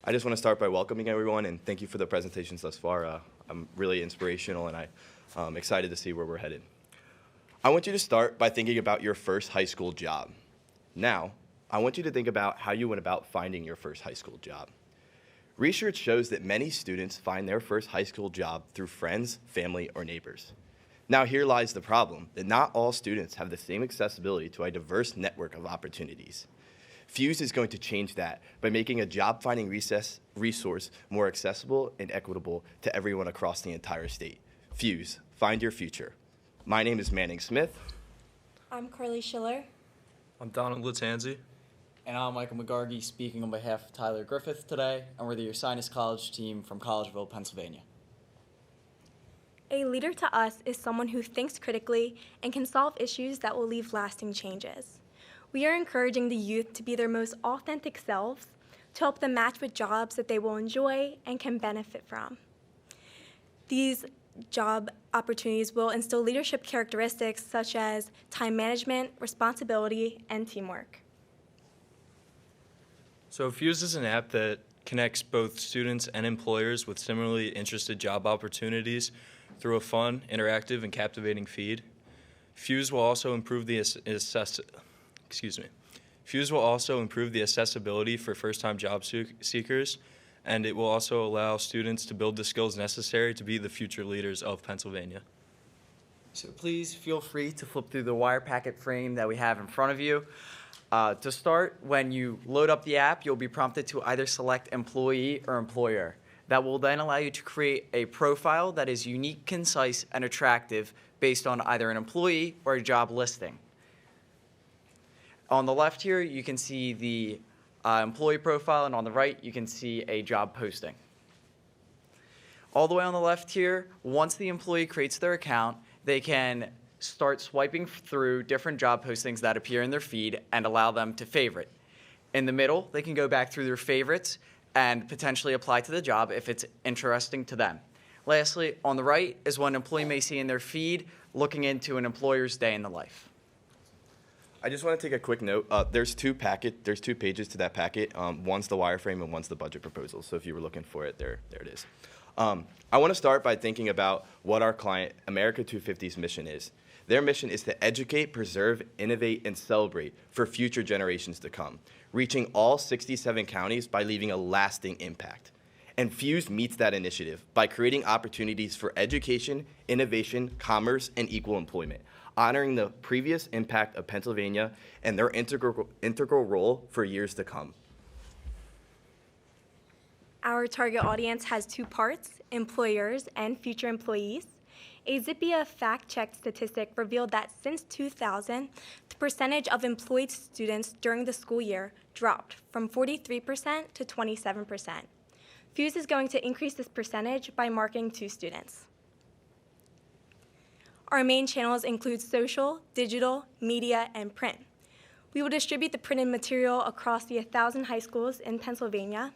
I just want to start by welcoming everyone and thank you for the presentations thus far. I'm really inspirational and I'm excited to see where we're headed. I want you to start by thinking about your first high school job. Now, I want you to think about how you went about finding your first high school job. Research shows that many students find their first high school job through friends, family, or neighbors. Now here lies the problem, that not all students have the same accessibility to a diverse network of opportunities. Fuse is going to change that by making a job-finding resource more accessible and equitable to everyone across the entire state. Fuse, find your future. My name is Manning Smith. I'm Carly Schiller. I'm Donald Latanzi. And I'm Michael McGargy, speaking on behalf of Tyler Griffith today, and we're the Ursinus College team from Collegeville, Pennsylvania. A leader to us is someone who thinks critically and can solve issues that will leave lasting changes. We are encouraging the youth to be their most authentic selves, to help them match with jobs that they will enjoy and can benefit from. These job opportunities will instill leadership characteristics such as time management, responsibility, and teamwork. So Fuse is an app that connects both students and employers with similarly interested job opportunities through a fun, interactive, and captivating feed. Fuse will also improve the accessibility for first-time job seekers, and it will also allow students to build the skills necessary to be the future leaders of Pennsylvania. So please feel free to flip through the wire packet frame that we have in front of you. To start, when you load up the app, you'll be prompted to either select employee or employer. That will then allow you to create a profile that is unique, concise, and attractive based on either an employee or a job listing. On the left here, you can see the employee profile, and on the right, you can see a job posting. All the way on the left here, once the employee creates their account, they can start swiping through different job postings that appear in their feed and allow them to favorite. In the middle, they can go back through their favorites and potentially apply to the job if it's interesting to them. Lastly, on the right is what an employee may see in their feed looking into an employer's day in the life. I just want to take a quick note. There's two pages to that packet. One's the wireframe and one's the budget proposal. So if you were looking for it, there it is. I want to start by thinking about what our client, America250's mission is. Their mission is to educate, preserve, innovate, and celebrate for future generations to come, reaching all 67 counties by leaving a lasting impact. And Fuse meets that initiative by creating opportunities for education, innovation, commerce, and equal employment, honoring the previous impact of Pennsylvania and their integral role for years to come. Our target audience has two parts, employers and future employees. A Zippia fact-checked statistic revealed that since 2000, the percentage of employed students during the school year dropped from 43% to 27%. Fuse is going to increase this percentage by marketing to students. Our main channels include social, digital, media, and print. We will distribute the printed material across the 1,000 high schools in Pennsylvania.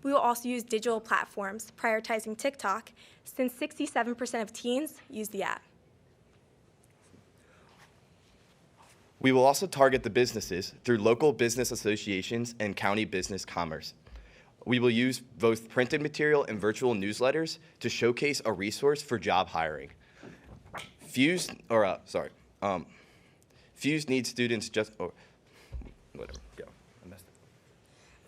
We will also use digital platforms, prioritizing TikTok, since 67% of teens use the app. We will also target the businesses through local business associations and county business commerce. We will use both printed material and virtual newsletters to showcase a resource for job hiring. Fuse needs students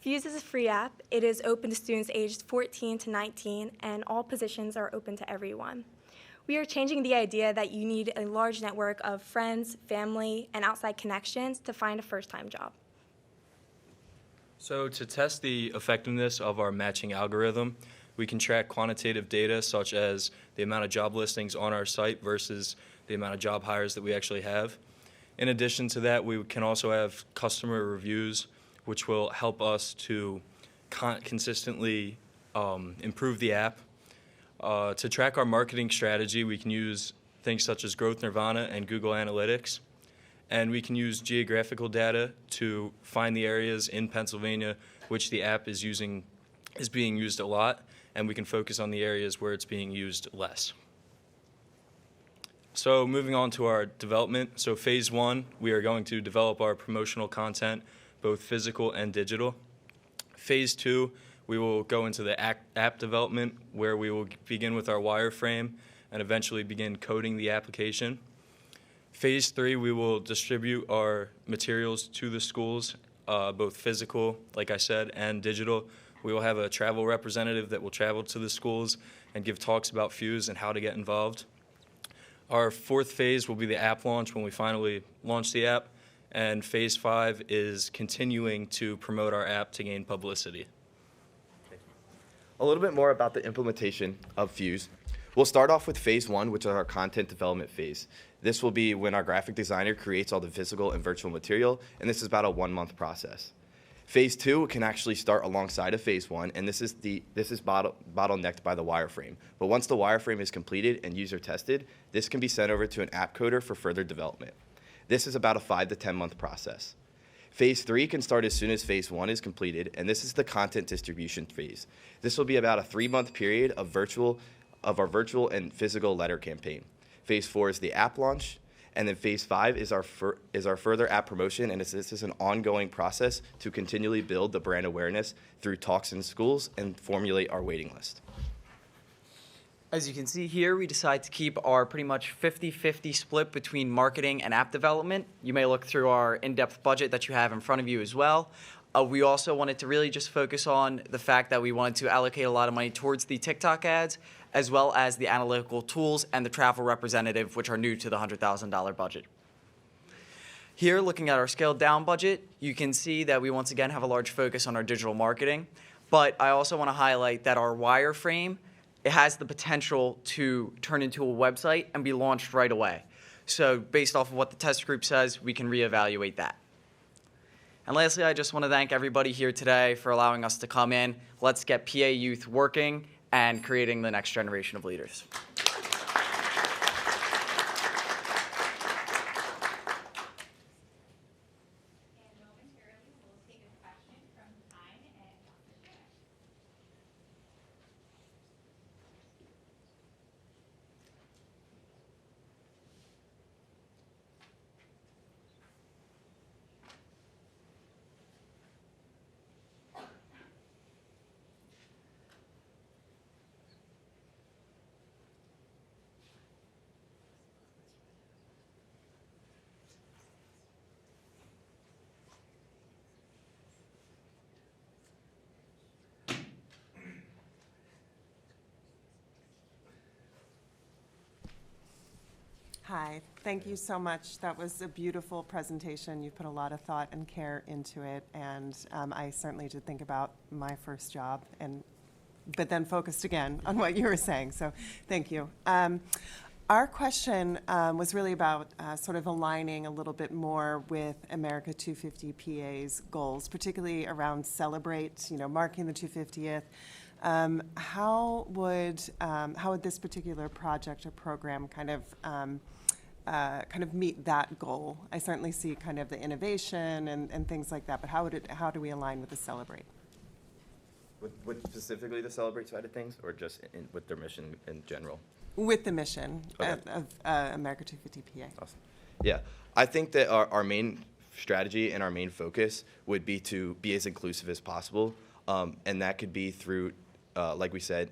Fuse is a free app. It is open to students aged 14 to 19, and all positions are open to everyone. We are changing the idea that you need a large network of friends, family, and outside connections to find a first-time job. So to test the effectiveness of our matching algorithm, we can track quantitative data such as the amount of job listings on our site versus the amount of job hires that we actually have. In addition to that, we can also have customer reviews, which will help us to consistently improve the app. To track our marketing strategy, we can use things such as Growth Nirvana and Google Analytics. And we can use geographical data to find the areas in Pennsylvania which the app is being used a lot, and we can focus on the areas where it's being used less. So moving on to our development. So phase one, we are going to develop our promotional content, both physical and digital. Phase two, we will go into the app development, where we will begin with our wireframe and eventually begin coding the application. Phase 3, we will distribute our materials to the schools, both physical, like I said, and digital. We will have a travel representative that will travel to the schools and give talks about Fuse and how to get involved. Our 4th phase will be the app launch, when we finally launch the app, and phase 5 is continuing to promote our app to gain publicity. A little bit more about the implementation of Fuse. We'll start off with phase 1, which is our content development phase. This will be when our graphic designer creates all the physical and virtual material, and this is about a 1-month process. Phase 2 can actually start alongside of phase 1, and this is bottlenecked by the wireframe. But once the wireframe is completed and user tested, this can be sent over to an app coder for further development. This is about a 5 to 10 month process. Phase 3 can start as soon as phase 1 is completed, and this is the content distribution phase. This will be about a 3-month period of our virtual and physical letter campaign. Phase 4 is the app launch, and then phase 5 is our further app promotion, and this is an ongoing process to continually build the brand awareness through talks in schools and formulate our waiting list. As you can see here, we decided to keep our pretty much 50-50 split between marketing and app development. You may look through our in-depth budget that you have in front of you as well. We also wanted to really just focus on the fact that we wanted to allocate a lot of money towards the TikTok ads, as well as the analytical tools and the travel representative, which are new to the $100,000 budget. Here, looking at our scaled down budget, you can see that we once again have a large focus on our digital marketing. But I also want to highlight that our wireframe, it has the potential to turn into a website and be launched right away. So based off of what the test group says, we can reevaluate that. And lastly, I just want to thank everybody here today for allowing us to come in. Let's get PA youth working and creating the next generation of leaders. Hi, thank you so much. That was a beautiful presentation. You put a lot of thought and care into it, and I certainly did think about my first job, but then focused again on what you were saying, so thank you. Our question was really about sort of aligning a little bit more with America250PA's goals, particularly around Celebrate, marking the 250th. How would this particular project or program kind of meet that goal? I certainly see kind of the innovation and things like that, but how do we align with the Celebrate? With specifically the Celebrate side of things, or just with their mission in general? With the mission Okay. of America250PA. Awesome. Yeah, I think that our main strategy and our main focus would be to be as inclusive as possible, and that could be through, like we said,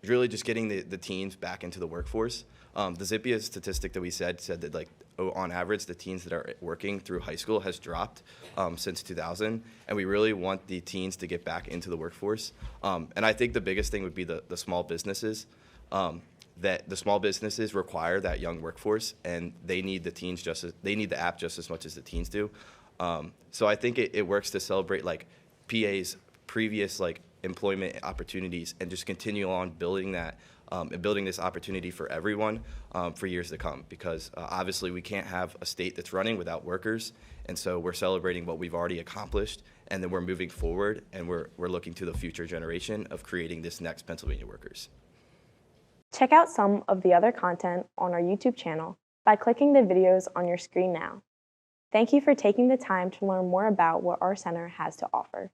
really just getting the teens back into the workforce. The Zippia statistic that we said that on average the teens that are working through high school has dropped since 2000, and we really want the teens to get back into the workforce. And I think the biggest thing would be the small businesses. That the small businesses require that young workforce, and they need the app just as much as the teens do. So I think it works to celebrate PA's previous employment opportunities and just continue on building that and building this opportunity for everyone for years to come, because obviously we can't have a state that's running without workers, and so we're celebrating what we've already accomplished, and then we're moving forward, and we're looking to the future generation of creating this next Pennsylvania workers. Check out some of the other content on our YouTube channel by clicking the videos on your screen now. Thank you for taking the time to learn more about what our center has to offer.